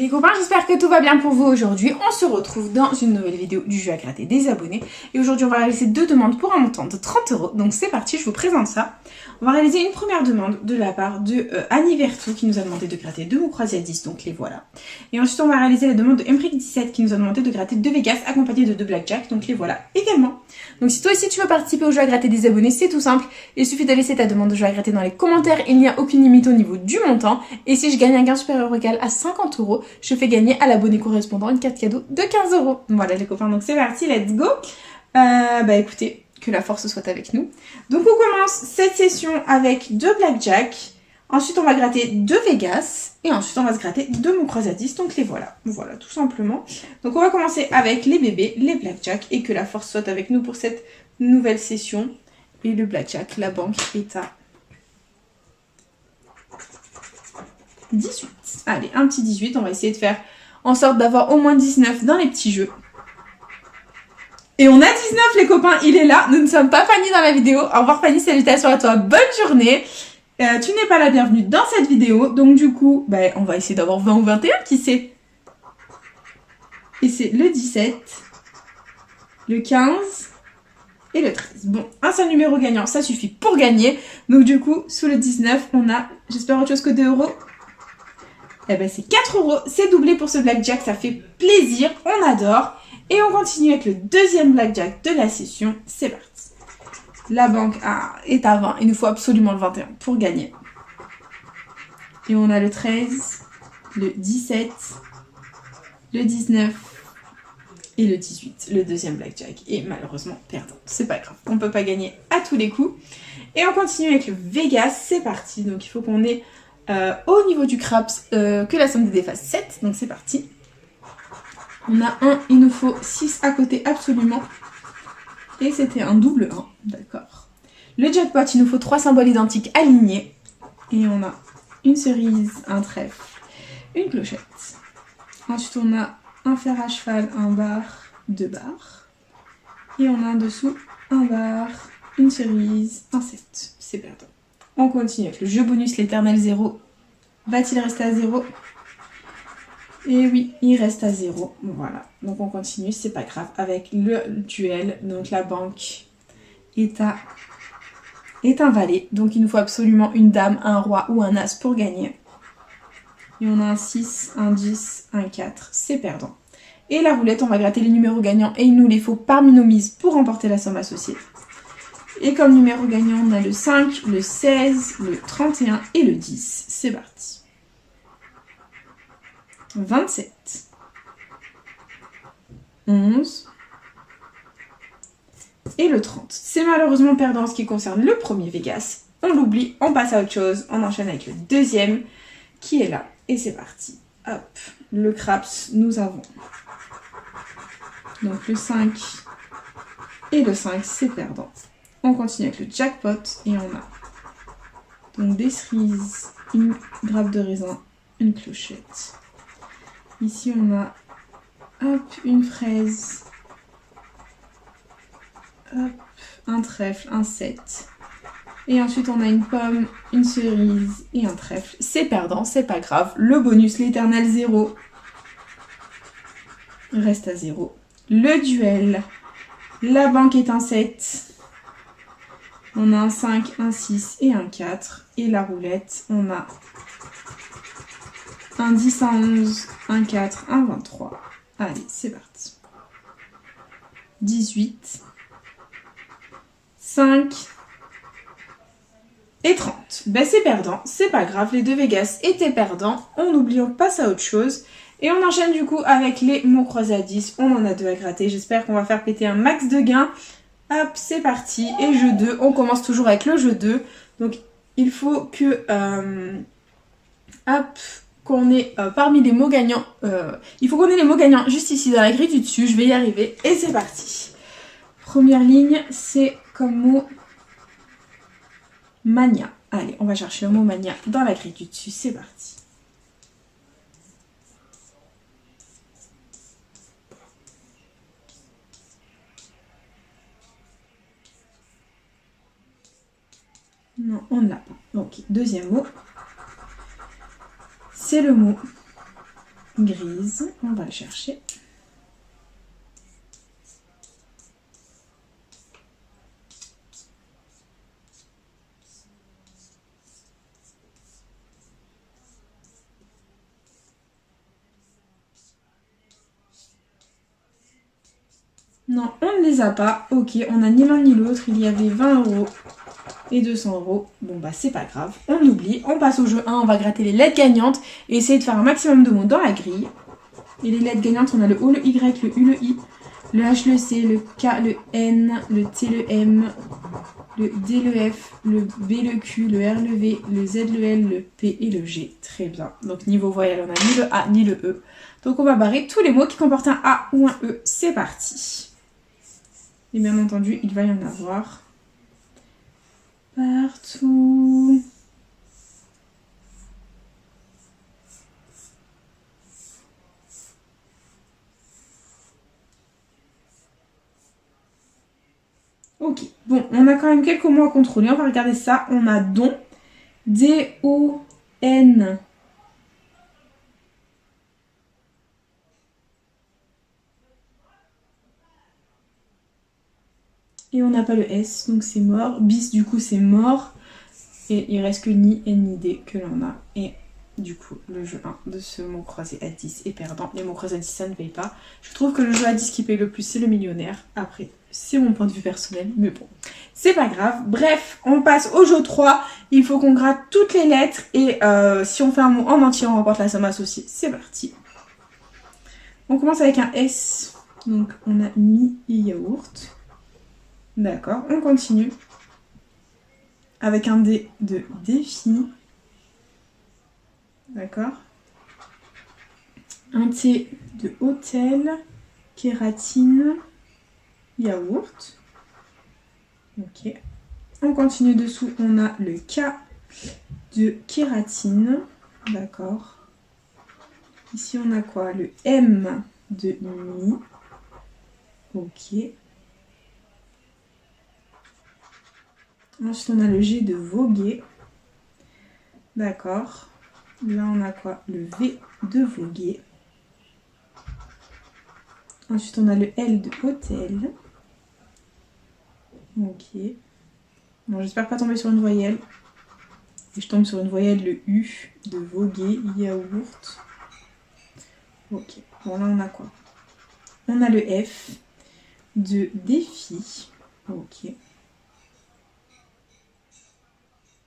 Les copains, j'espère que tout va bien pour vous aujourd'hui. On se retrouve dans une nouvelle vidéo du jeu à gratter des abonnés. Et aujourd'hui, on va réaliser 2 demandes pour un montant de 30 €. Donc c'est parti, je vous présente ça. On va réaliser une première demande de la part de Annie Vertou qui nous a demandé de gratter 2 mots croisés à 10, donc les voilà. Et ensuite, on va réaliser la demande de Emric17 qui nous a demandé de gratter 2 Vegas accompagnés de 2 Blackjack, donc les voilà également. Donc si toi aussi tu veux participer au jeu à gratter des abonnés, c'est tout simple. Il suffit de laisser ta demande de jeu à gratter dans les commentaires, il n'y a aucune limite au niveau du montant. Et si je gagne un gain supérieur ou égal à 50 €, je fais gagner à l'abonné correspondant une carte cadeau de 15 €. Voilà les copains, donc c'est parti, let's go. Écoutez, que la force soit avec nous. Donc on commence cette session avec 2 Blackjack. Ensuite on va gratter 2 Vegas. Et ensuite on va se gratter 2 mots croisés à 10. Donc les voilà. Voilà tout simplement. Donc on va commencer avec les bébés, les Blackjack. Et que la force soit avec nous pour cette nouvelle session. Et le Blackjack, la banque est à 18. Allez, un petit 18. On va essayer de faire en sorte d'avoir au moins 19 dans les petits jeux. Et on a 19 les copains, il est là. Nous ne sommes pas Fanny dans la vidéo. Au revoir Fanny, salutations à toi, bonne journée. Tu n'es pas la bienvenue dans cette vidéo. Donc du coup, on va essayer d'avoir 20 ou 21, qui sait. Et c'est le 17, le 15 et le 13. Bon, un seul numéro gagnant, ça suffit pour gagner. Donc du coup, sous le 19, on a, j'espère autre chose que 2 €. C'est 4 €, c'est doublé pour ce Blackjack, ça fait plaisir, on adore. Et on continue avec le deuxième Blackjack de la session, c'est parti. La banque est à 20, il nous faut absolument le 21 pour gagner. Et on a le 13, le 17, le 19 et le 18, le deuxième Blackjack. Et malheureusement perdant, c'est pas grave, on peut pas gagner à tous les coups. Et on continue avec le Vegas, c'est parti. Donc il faut qu'on ait au niveau du craps que la somme des dés fasse 7, donc c'est parti. On a 1, il nous faut 6 à côté absolument. Et c'était un double 1, d'accord. Le jackpot, il nous faut 3 symboles identiques alignés. Et on a une cerise, un trèfle, une clochette. Ensuite, on a un fer à cheval, un bar, 2 barres. Et on a en dessous un bar, une cerise, un 7. C'est perdant. On continue avec le jeu bonus, l'éternel 0. Va-t-il rester à 0 ? Et oui, il reste à 0. Voilà. Donc on continue, c'est pas grave. Avec le duel, donc la banque est un valet. Donc il nous faut absolument une dame, un roi ou un as pour gagner. Et on a un 6, un 10, un 4. C'est perdant. Et la roulette, on va gratter les numéros gagnants et il nous les faut parmi nos mises pour remporter la somme associée. Et comme numéro gagnant, on a le 5, le 16, le 31 et le 10. C'est parti. 27, 11 et le 30. C'est malheureusement perdant en ce qui concerne le premier Vegas. On l'oublie, on passe à autre chose. On enchaîne avec le deuxième qui est là. Et c'est parti. Hop, le craps, nous avons donc le 5 et le 5, c'est perdant. On continue avec le jackpot et on a donc des cerises, une grappe de raisin, une clochette. Ici, on a une fraise, un trèfle, un 7. Et ensuite, on a une pomme, une cerise et un trèfle. C'est perdant, c'est pas grave. Le bonus, l'éternel 0, reste à 0. Le duel, la banque est un 7. On a un 5, un 6 et un 4. Et la roulette, on a un 10, un 11, un 4, un 23. Allez, c'est parti. 18, 5 et 30. C'est perdant, c'est pas grave, les 2 Vegas étaient perdants. On oublie, on passe à autre chose. Et on enchaîne du coup avec les mots croisés à 10. On en a 2 à gratter. J'espère qu'on va faire péter un max de gains. Hop, c'est parti. Et jeu 2, on commence toujours avec le jeu 2. Donc, il faut que... qu'on ait parmi les mots gagnants, il faut qu'on ait les mots gagnants juste ici dans la grille du dessus, je vais y arriver et c'est parti. Première ligne, c'est comme mot mania. Allez, on va chercher le mot mania dans la grille du dessus, c'est parti. Non, on ne l'a pas. Ok, deuxième mot. C'est le mot grise. On va le chercher. Non, on ne les a pas. Ok, on a ni l'un ni l'autre. Il y avait 20 € et 200 €. Bon bah c'est pas grave, on oublie. On passe au jeu 1, on va gratter les lettres gagnantes et essayer de faire un maximum de mots dans la grille. Et les lettres gagnantes, on a le O, le Y, le U, le I, le H, le C, le K, le N, le T, le M, le D, le F, le B, le Q, le R, le V, le Z, le L, le P et le G. Très bien. Donc niveau voyelle, on a ni le A ni le E. Donc on va barrer tous les mots qui comportent un A ou un E. C'est parti. Et bien entendu, il va y en avoir partout. Ok, bon, on a quand même quelques mots à contrôler. On va regarder ça. On a don, D-O-N. Et on n'a pas le S, donc c'est mort. Bis, du coup, c'est mort. Et il reste que ni N ni D que l'on a. Et du coup, le jeu 1 de ce mot croisé à 10 est perdant. Les mots croisés à 10, ça ne paye pas. Je trouve que le jeu à 10 qui paye le plus, c'est le millionnaire. Après, c'est mon point de vue personnel, mais bon, c'est pas grave. Bref, on passe au jeu 3. Il faut qu'on gratte toutes les lettres. Et si on fait un mot en entier, on remporte la somme associée. C'est parti. On commence avec un S. Donc, on a mi et yaourt. D'accord, on continue avec un D de défi. D'accord. Un T de hôtel, kératine, yaourt. Ok. On continue dessous, on a le K de kératine. D'accord. Ici, on a quoi? Le M de mi. Ok. Ensuite, on a le G de voguer. D'accord. Là, on a quoi? Le V de voguer. Ensuite, on a le L de hôtel. Ok. Bon, j'espère pas tomber sur une voyelle. Et je tombe sur une voyelle, le U de voguer, yaourt. Ok. Bon, là, on a quoi? On a le F de défi. Ok.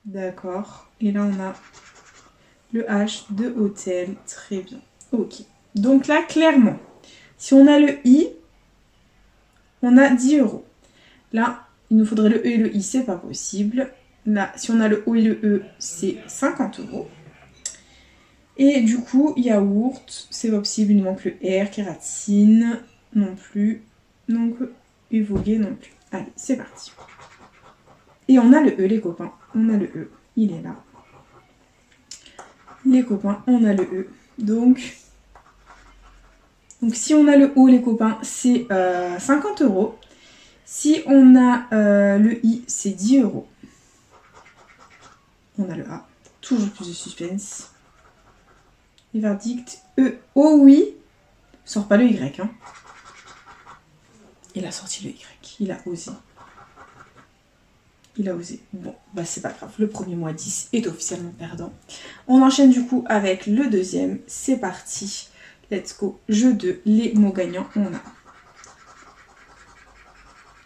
D'accord. Et là, on a le H de hôtel. Très bien. Ok. Donc là, clairement, si on a le I, on a 10 €. Là, il nous faudrait le E et le I, c'est pas possible. Là, si on a le O et le E, c'est 50 €. Et du coup, yaourt, c'est pas possible. Il nous manque le R, kératine, non plus. Donc, et voguer non plus. Allez, c'est parti. Et on a le E, les copains. On a le E. Il est là. Les copains, on a le E. Donc si on a le O, les copains, c'est 50 €. Si on a le I, c'est 10 €. On a le A. Toujours plus de suspense. Les verdicts. E, O, oui. Sort pas le Y. Hein. Il a sorti le Y. Il a osé. Il a osé. Bon, bah c'est pas grave. Le premier mois 10 est officiellement perdant. On enchaîne du coup avec le deuxième. C'est parti. Let's go. Jeu 2. Les mots gagnants. On a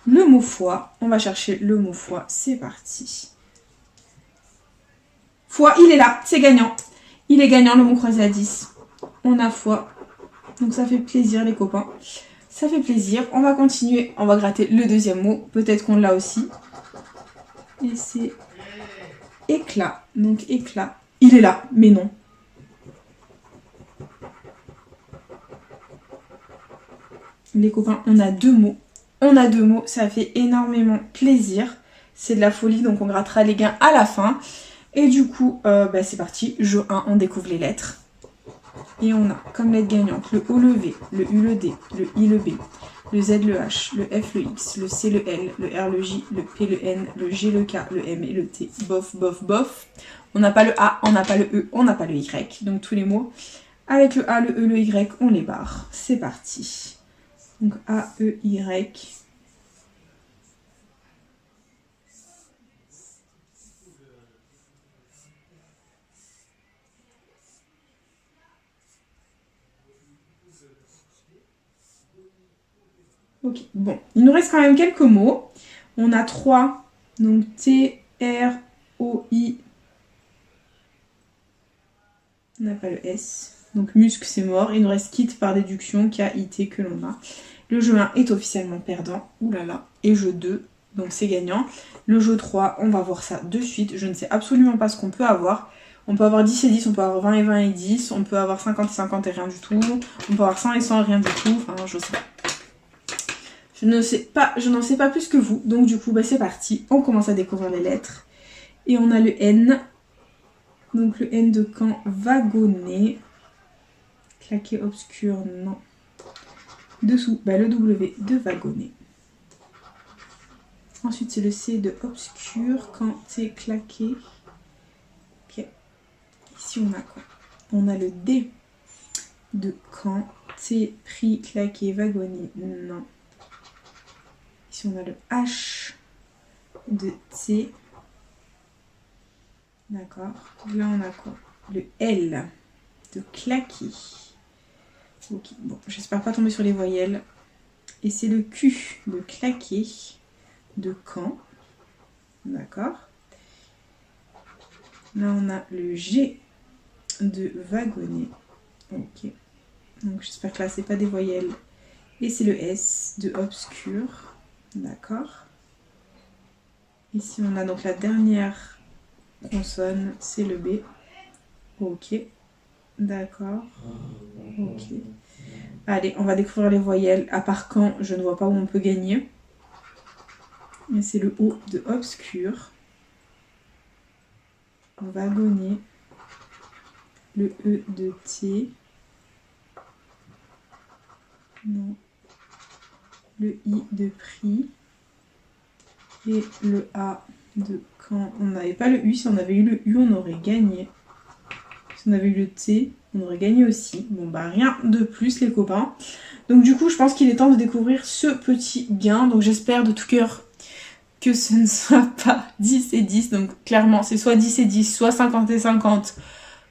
le mot foi. On va chercher le mot foi. C'est parti. Foi, il est là. C'est gagnant. Il est gagnant, le mot croisé à 10. On a foi. Donc ça fait plaisir, les copains. Ça fait plaisir. On va continuer. On va gratter le deuxième mot. Peut-être qu'on l'a aussi. Et c'est éclat. Donc éclat. Il est là, mais non. Les copains, on a 2 mots. On a 2 mots. Ça fait énormément plaisir. C'est de la folie. Donc on grattera les gains à la fin. Et du coup, bah, c'est parti. Jeu 1, on découvre les lettres. Et on a comme lettres gagnantes le O, le V, le U, le D, le I, le B, le Z, le H, le F, le X, le C, le L, le R, le J, le P, le N, le G, le K, le M et le T. Bof, bof, bof. On n'a pas le A, on n'a pas le E, on n'a pas le Y. Donc tous les mots Avec le A, le E, le Y, on les barre. C'est parti. Donc A, E, Y. Ok, bon. Il nous reste quand même quelques mots. On a 3. Donc T, R, O, I. On n'a pas le S. Donc muscle, c'est mort. Il nous reste kit par déduction, K, I, T que l'on a. Le jeu 1 est officiellement perdant. Ouh là là. Et jeu 2, donc c'est gagnant. Le jeu 3, on va voir ça de suite. Je ne sais absolument pas ce qu'on peut avoir. On peut avoir 10 et 10, on peut avoir 20 et 20 et 10. On peut avoir 50 et 50 et rien du tout. On peut avoir 100 et 100 et rien du tout. Enfin, je sais pas. Je n'en sais pas plus que vous. Donc du coup, bah, c'est parti. On commence à découvrir les lettres. Et on a le N. Donc le N de Caen, wagonné. Claqué obscur, non. Dessous, bah, le W de wagonné. Ensuite, c'est le C de obscur quand c'est claqué. Ok. Ici, on a quoi? On a le D de quand c'est pris, claqué, wagonné, non. Ici, on a le H de T. D'accord. Là, on a quoi? Le L de claqué. Ok, bon, j'espère pas tomber sur les voyelles. Et c'est le Q de claqué, de quand. D'accord. Là, on a le G de wagonné. Ok. Donc, j'espère que là, c'est pas des voyelles. Et c'est le S de obscur. D'accord. Ici, on a donc la dernière consonne, c'est le B. Ok. D'accord. Ok. Allez, on va découvrir les voyelles. À part quand, je ne vois pas où on peut gagner. Et c'est le O de obscur. Wagonné. Le E de T. Non. Le I de pris. Et le A de quand. On n'avait pas le U. Si on avait eu le U, on aurait gagné. Si on avait eu le T, on aurait gagné aussi. Bon bah rien de plus les copains. Donc du coup je pense qu'il est temps de découvrir ce petit gain. Donc j'espère de tout cœur que ce ne soit pas 10 et 10. Donc clairement c'est soit 10 et 10, soit 50 et 50,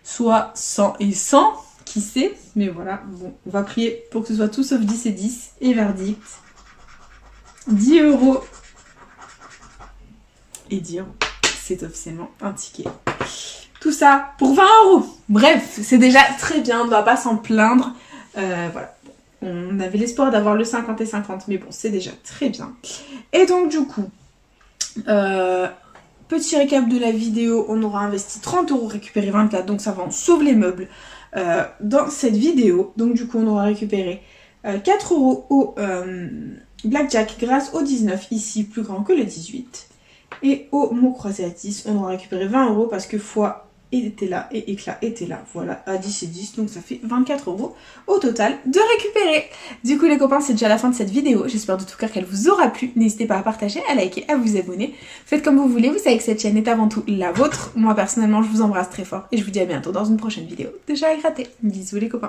soit 100 et 100. Qui sait? Mais voilà, bon, on va prier pour que ce soit tout sauf 10 et 10. Et verdict, 10 €. Et dire c'est officiellement un ticket. Tout ça pour 20 €. Bref, c'est déjà très bien, on ne va pas s'en plaindre. Voilà, on avait l'espoir d'avoir le 50 et 50, mais bon, c'est déjà très bien. Et donc du coup, petit récap de la vidéo, on aura investi 30 €, récupéré 24, donc ça va, on sauve les meubles dans cette vidéo. Donc du coup, on aura récupéré 4 € au blackjack grâce au 19, ici plus grand que le 18. Et au mot croisé à 10, on aura récupéré 20 € parce que fois était là et éclat était là. Voilà, à 10 et 10, donc ça fait 24 € au total de récupérer. Du coup les copains, c'est déjà la fin de cette vidéo. J'espère de tout cœur qu'elle vous aura plu. N'hésitez pas à partager, à liker, à vous abonner. Faites comme vous voulez, vous savez que cette chaîne est avant tout la vôtre. Moi personnellement, je vous embrasse très fort et je vous dis à bientôt dans une prochaine vidéo de chat à gratter. Bisous les copains.